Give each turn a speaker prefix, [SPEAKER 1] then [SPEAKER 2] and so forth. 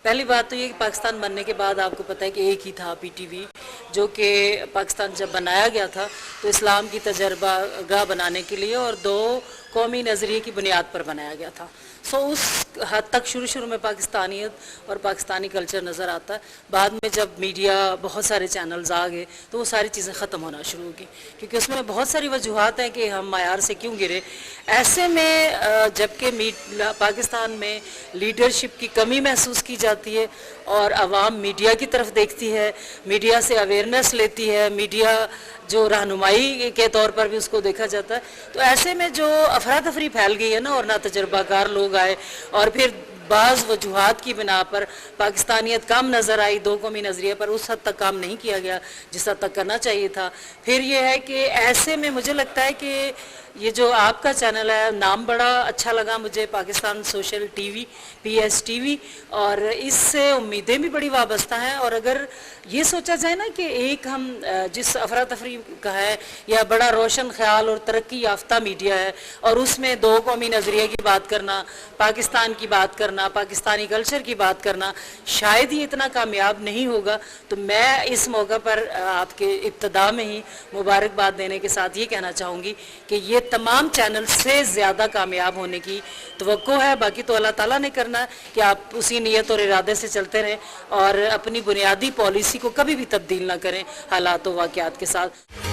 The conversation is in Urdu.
[SPEAKER 1] پہلی بات تو یہ کہ پاکستان بننے کے بعد آپ کو پتہ ہے کہ ایک ہی تھا پی ٹی وی، جو کہ پاکستان جب بنایا گیا تھا تو اسلام کی تجربہ گاہ بنانے کے لیے اور دو قومی نظریے کی بنیاد پر بنایا گیا تھا. اس حد تک شروع میں پاکستانیت اور پاکستانی کلچر نظر آتا ہے. بعد میں جب میڈیا بہت سارے چینلز آ گئے تو وہ ساری چیزیں ختم ہونا شروع کی، کیونکہ اس میں بہت ساری وجوہات ہیں کہ ہم معیار سے کیوں گرے. ایسے میں جبکہ پاکستان میں لیڈرشپ کی کمی محسوس کی جاتی ہے اور عوام میڈیا کی طرف دیکھتی ہے، میڈیا سے اویئرنیس لیتی ہے، میڈیا جو رہنمائی کے طور پر بھی اس کو دیکھا جاتا ہے، تو ایسے میں جو افراتفری پھیل گئی ہے نا اور نہ تجربہ کار لوگ آئے اور پھر بعض وجوہات کی بنا پر پاکستانیت کم نظر آئی، دو قومی نظریے پر اس حد تک کام نہیں کیا گیا جس حد تک کرنا چاہیے تھا. پھر یہ ہے کہ ایسے میں مجھے لگتا ہے کہ یہ جو آپ کا چینل ہے، نام بڑا اچھا لگا مجھے، Pakistan social T V, PSTV، اور اس سے امیدیں بھی بڑی وابستہ ہیں. اور اگر یہ سوچا جائے نا کہ ایک ہم جس افراتفری کا ہے یا بڑا روشن خیال اور ترقی یافتہ میڈیا ہے اور اس میں دو قومی نظریے کی بات کرنا، پاکستان کی بات کرنا، پاکستانی کلچر کی بات کرنا شاید ہی اتنا کامیاب نہیں ہوگا. تو میں اس موقع پر آپ کے ابتدا میں ہی مبارکباد دینے کے ساتھ یہ کہنا چاہوں گی کہ یہ تمام چینل سے زیادہ کامیاب ہونے کی توقع ہے. باقی تو اللہ تعالیٰ نے کرنا ہے کہ آپ اسی نیت اور ارادے سے چلتے رہیں اور اپنی بنیادی پالیسی کو کبھی بھی تبدیل نہ کریں حالات و واقعات کے ساتھ.